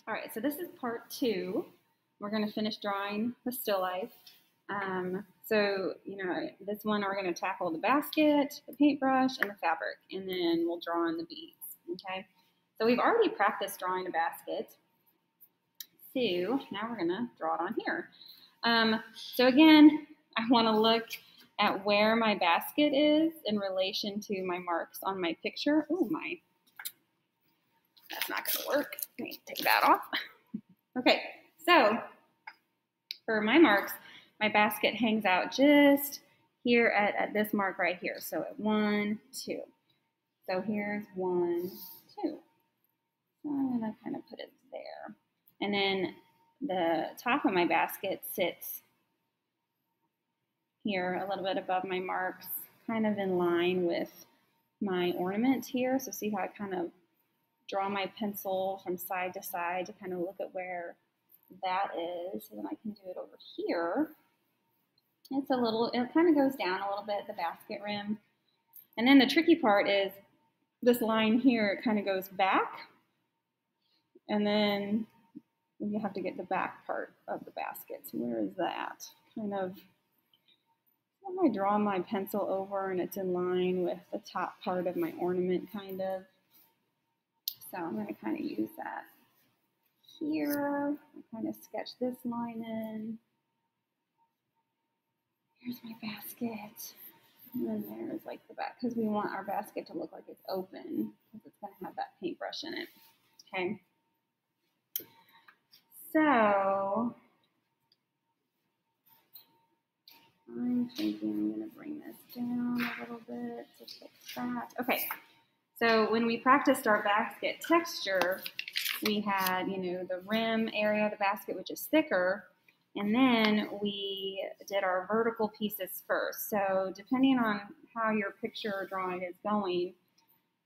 All right, so this is part 2. We're going to finish drawing the still life. This one we're going to tackle the basket, the paintbrush, and the fabric, and then we'll draw on the beads, okay? So we've already practiced drawing a basket. So now we're going to draw it on here. So again, I want to look at where my basket is in relation to my marks on my picture. Oh my, that's not going to work. Let me take that off. Okay, so for my marks, my basket hangs out just here at this mark right here. So at 1, 2. So here's 1, 2. So I'm going to kind of put it there. And then the top of my basket sits here a little bit above my marks, kind of in line with my ornament here. So see how I kind of draw my pencil from side to side to kind of look at where that is. So then I can do it over here. It kind of goes down a little bit, the basket rim. And then the tricky part is this line here, it kind of goes back. And then you have to get the back part of the basket. So where is that? Kind of, I draw my pencil over and it's in line with the top part of my ornament, kind of. So I'm going to kind of use that here. I kind of sketch this line in. Here's my basket. And then there's like the back, because we want our basket to look like it's open, because it's going to have that paintbrush in it. Okay. So I'm thinking I'm going to bring this down a little bit to fix that. Okay. So when we practiced our basket texture, we had, the rim area of the basket, which is thicker, and then we did our vertical pieces first. So depending on how your picture drawing is going,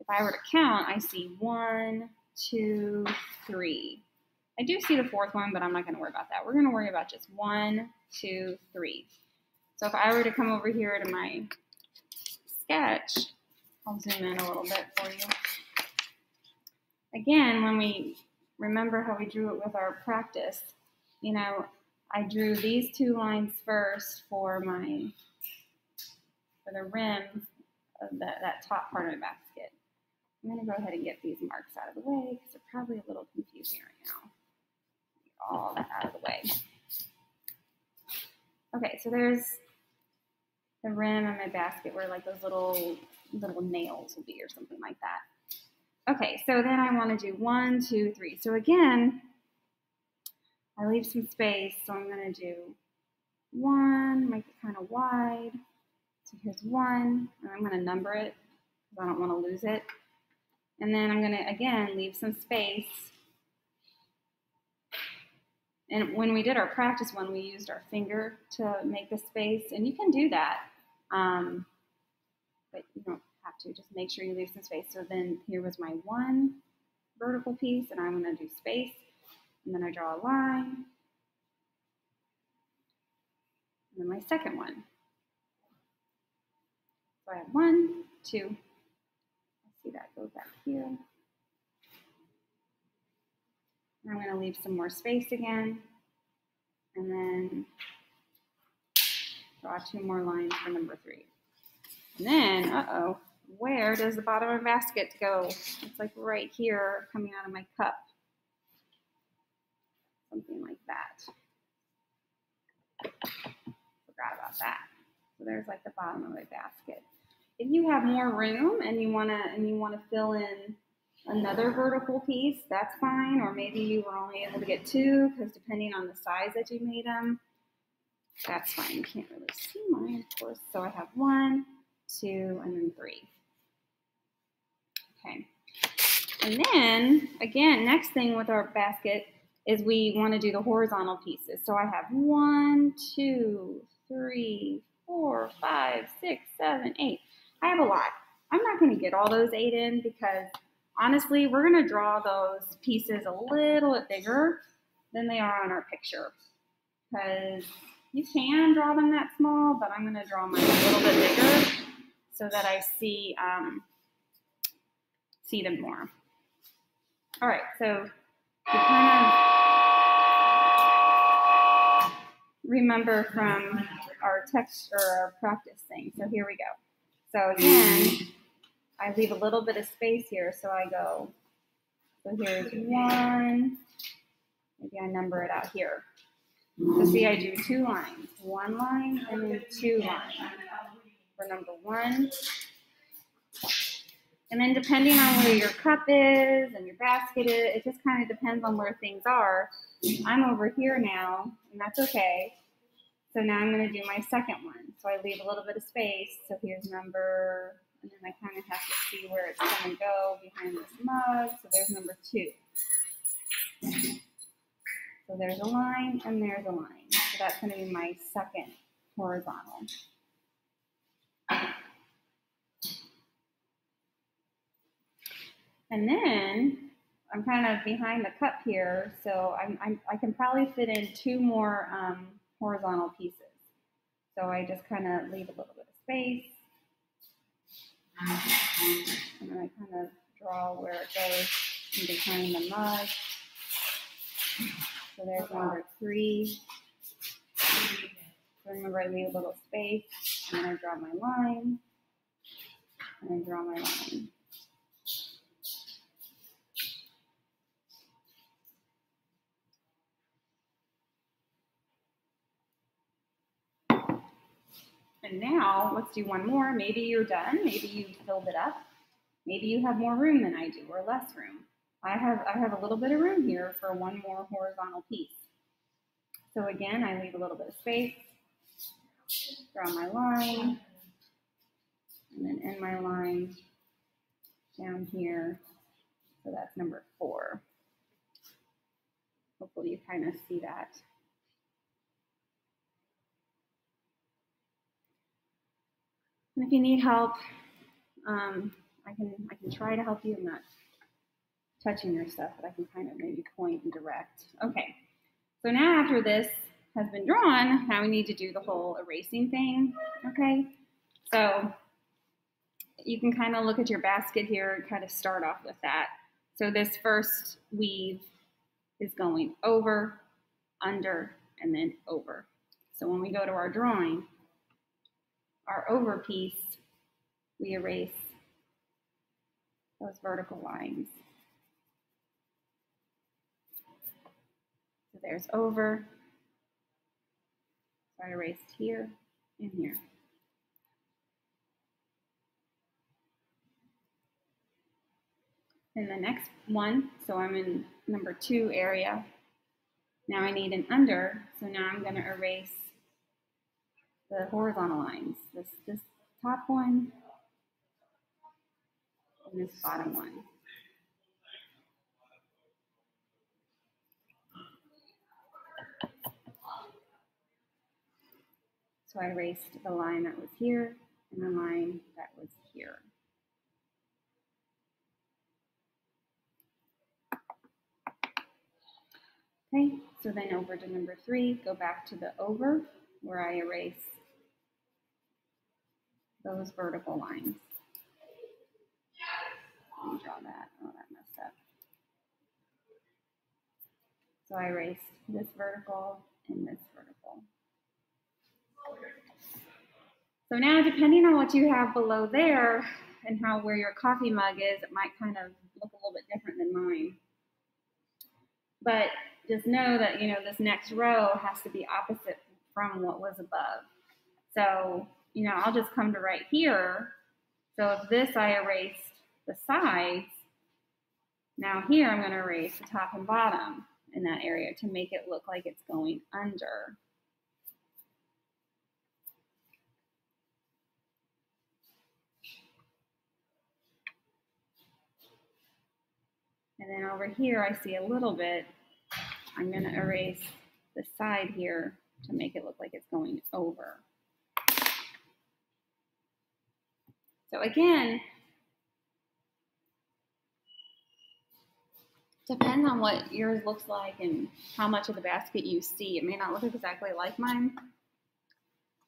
if I were to count, I see 1, 2, 3. I do see the 4th one, but I'm not going to worry about that. We're going to worry about just 1, 2, 3. So if I were to come over here to my sketch, I'll zoom in a little bit for you. Again, when we remember how we drew it with our practice, I drew these 2 lines first for the rim of that top part of the basket. I'm going to go ahead and get these marks out of the way because they're probably a little confusing right now. Get all that out of the way. Okay, so there's the rim of my basket where like those little nails will be or something like that. Okay, so then I want to do 1, 2, 3. So again, I leave some space, so I'm going to do 1, make it kind of wide. So here's 1, and I'm going to number it because I don't want to lose it. And then I'm going to, again, leave some space. And when we did our practice one, we used our finger to make the space, and you can do that, but you don't have to. Just make sure you leave some space. So then here was my 1 vertical piece, and I'm going to do space. And then I draw a line. And then my second one. So I have 1, 2. I see that go back here. And I'm going to leave some more space again. And then draw 2 more lines for number 3. And then, where does the bottom of the basket go? It's like right here coming out of my cup. Something like that. Forgot about that. So there's like the bottom of my basket. If you have more room and you wanna fill in another vertical piece, that's fine. Or maybe you were only able to get 2 because depending on the size that you made them, that's fine. You can't really see mine, of course. So I have 1, 2, and then 3. Okay. And then again, next thing with our basket is we want to do the horizontal pieces. So I have 1, 2, 3, 4, 5, 6, 7, 8. I have a lot. I'm not going to get all those 8 in because honestly, we're going to draw those pieces a little bit bigger than they are on our picture. Because you can draw them that small, but I'm going to draw mine a little bit bigger so that I see them more. All right, so You kind of remember from our text or our practice thing. So here we go. So again, I leave a little bit of space here, so I go, so here's 1, maybe I number it out here. So see, I do 2 lines, 1 line and then 2 lines for number 1. And then depending on where your cup is and your basket is, it just kind of depends on where things are. I'm over here now, and that's okay. So now I'm going to do my second one. So I leave a little bit of space. So here's number, and then I kind of have to see where it's going to go behind this mug. So there's number 2. So there's a line and there's a line. So that's going to be my second horizontal. And then I'm kind of behind the cup here, so I can probably fit in 2 more horizontal pieces. So I just kind of leave a little bit of space, and then I kind of draw where it goes in behind the mug. So there's number 3. So remember, I leave a little space, and then I draw my line, and then draw my line. And now let's do one more. Maybe you're done. Maybe you filled it up. Maybe you have more room than I do, or less room. I have a little bit of room here for 1 more horizontal piece. So again, I leave a little bit of space, draw my line, and then end my line down here. So that's number 4. Hopefully you kind of see that. And if you need help, I can try to help you. I'm not touching your stuff, but I can kind of maybe point and direct. Okay, so now after this has been drawn, now we need to do the whole erasing thing, okay? So you can kind of look at your basket here and kind of start off with that. So this first weave is going over, under, and then over. So when we go to our drawing, our over piece, we erase those vertical lines. So there's over. So I erased here and here. And the next one, so I'm in number 2 area. Now I need an under, so now I'm going to erase the horizontal lines. This top one and this bottom one. So I erased the line that was here and the line that was here. Okay, so then over to number 3, go back to the over where I erase those vertical lines. Let me draw that. Oh, that messed up. So I erased this vertical and this vertical. So now, depending on what you have below there and where your coffee mug is, it might kind of look a little bit different than mine. But just know that, you know, this next row has to be opposite from what was above. So, you know, I'll just come to right here. So if this I erased the sides, now here I'm going to erase the top and bottom in that area to make it look like it's going under. And then over here I see a little bit. I'm going to erase the side here to make it look like it's going over. So again, depends on what yours looks like and how much of the basket you see. It may not look exactly like mine.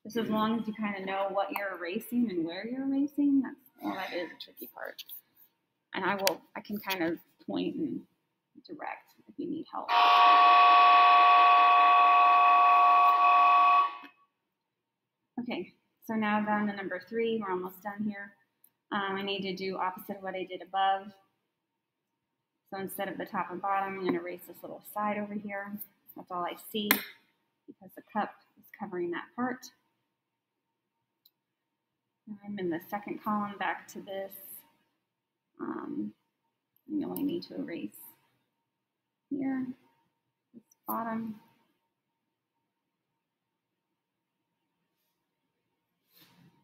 Just as long as you kind of know what you're erasing and where you're erasing, that is a tricky part. And I can kind of point and direct if you need help. Okay, so now down to number 3. We're almost done here. I need to do opposite of what I did above. So instead of the top and bottom, I'm going to erase this little side over here. That's all I see because the cup is covering that part. I'm in the second column back to this. You only need to erase here, this bottom.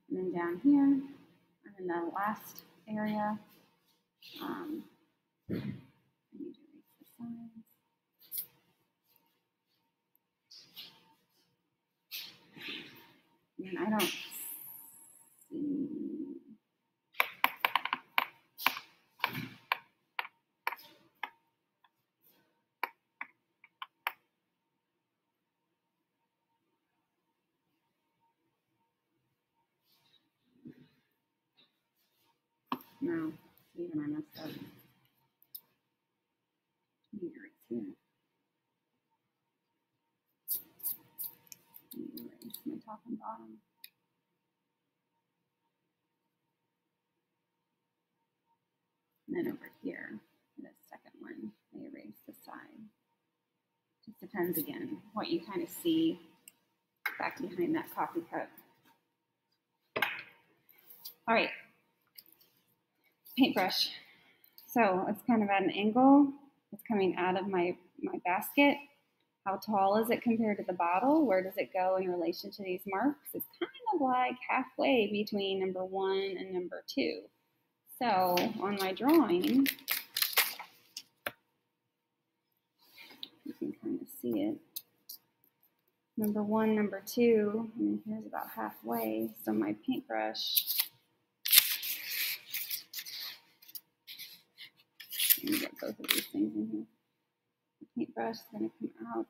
And then down here, I'm in the last area. I need to erase the sides. And I don't see. No, even I messed up. I need to erase here. I need to erase my top and bottom. And then over here, the second one, I erase the side. Just depends again what you kind of see back behind that coffee cup. All right, paintbrush. So it's kind of at an angle. It's coming out of my basket. How tall is it compared to the bottle? Where does it go in relation to these marks? It's kind of like halfway between number 1 and number 2. So on my drawing, you can kind of see it. Number 1, number 2, and here's about halfway. So my paintbrush, let me get both of these things in here. The paintbrush is going to come out.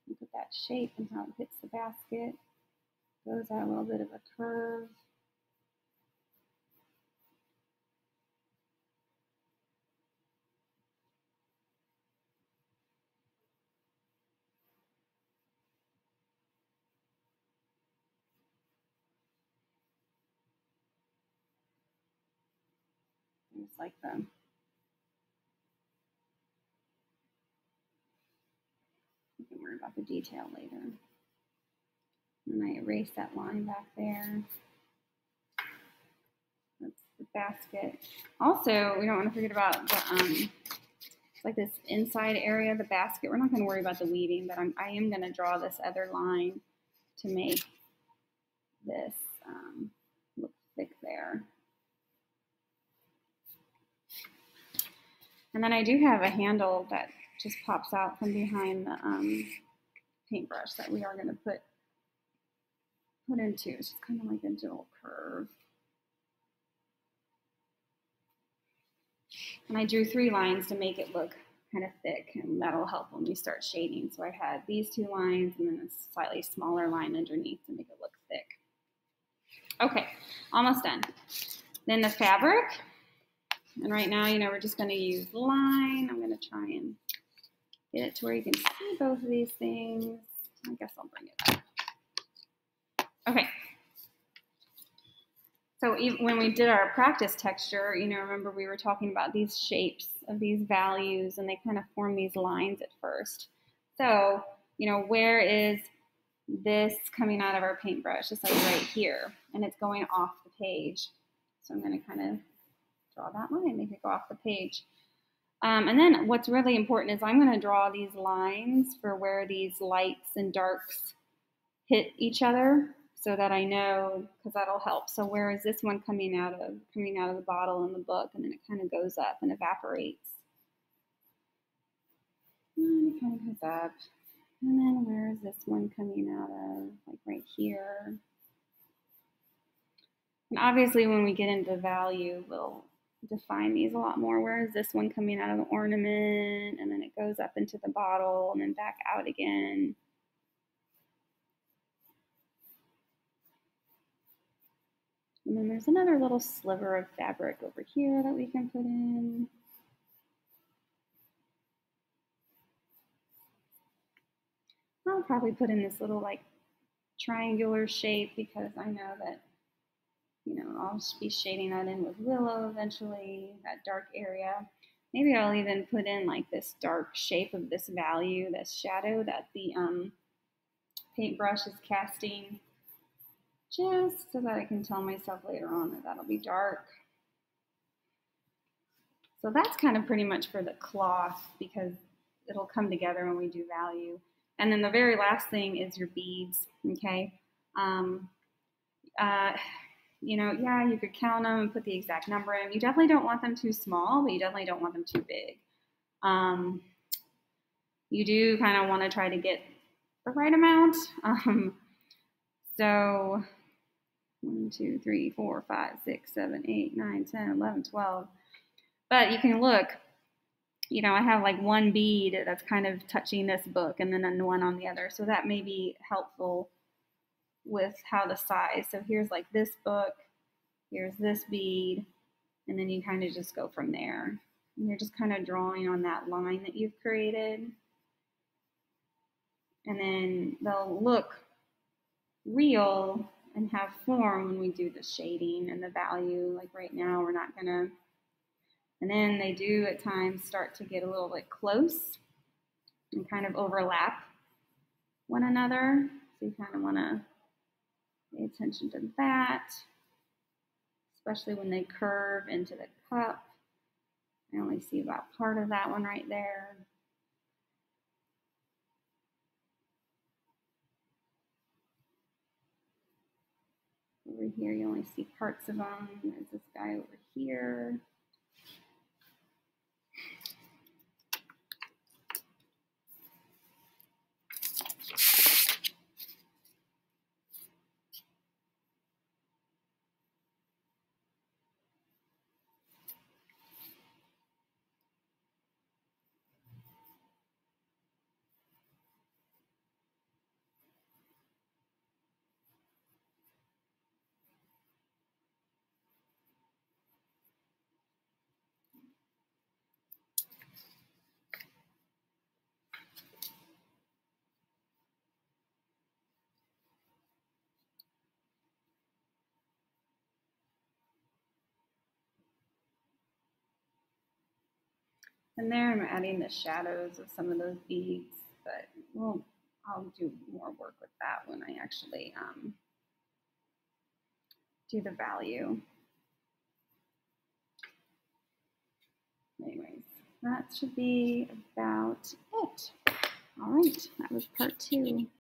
Look at that shape and how it hits the basket. Goes out a little bit of a curve. It's like the you can worry about the detail later. And I erase that line back there. That's the basket. Also, we don't want to forget about the like this inside area of the basket. We're not going to worry about the weaving, but I am going to draw this other line to make this look thick there. And then I do have a handle that just pops out from behind the paintbrush that we are going to put into. It's just kind of like a little curve. And I drew 3 lines to make it look kind of thick, and that'll help when we start shading. So I had these 2 lines and then a slightly smaller line underneath to make it look thick. Okay, almost done. Then the fabric. And right now, we're just going to use line. I'm going to try and get it to where you can see both of these things. I guess I'll bring it up. Okay. So when we did our practice texture, remember we were talking about these shapes of these values, and they kind of form these lines at first. So, where is this coming out of our paintbrush? It's like right here, and it's going off the page. So I'm going to kind of draw that line, make it go off the page. And then what's really important is I'm going to draw these lines for where these lights and darks hit each other so that I know, because that'll help. So where is this one coming out of the bottle in the book, and then it kind of goes up and evaporates. And it kind of goes up. And then where is this one coming out of? Like right here. And obviously when we get into value, we'll define these a lot more. Where is this one coming out of the ornament? And then it goes up into the bottle and then back out again. And then there's another little sliver of fabric over here that we can put in. I'll probably put in this little like triangular shape because I know that, I'll be shading that in with willow eventually, that dark area. Maybe I'll even put in like this dark shape of this value, this shadow that the paintbrush is casting, just so that I can tell myself later on that that'll be dark. So that's kind of pretty much for the cloth because it'll come together when we do value. And then the very last thing is your beads, okay? Yeah, you could count them and put the exact number in. You definitely don't want them too small, but you definitely don't want them too big. You do kind of want to try to get the right amount. So 1, 2, 3, 4, 5, 6, 7, 8, 9, 10, 11, 12. But you can look, I have like one bead that's kind of touching this book and then one on the other. So that may be helpful with how the size. So here's like this book, here's this bead, and then you kind of just go from there. And you're just kind of drawing on that line that you've created. And then they'll look real and have form when we do the shading and the value. Like right now, we're not gonna. And then they do at times start to get a little bit close and kind of overlap one another. So you kind of want to pay attention to that, especially when they curve into the cup. I only see about part of that one right there. Over here, you only see parts of them. There's this guy over here. And there I'm adding the shadows of some of those beads, but I'll do more work with that when I actually do the value. Anyways, that should be about it. All right, that was part 2.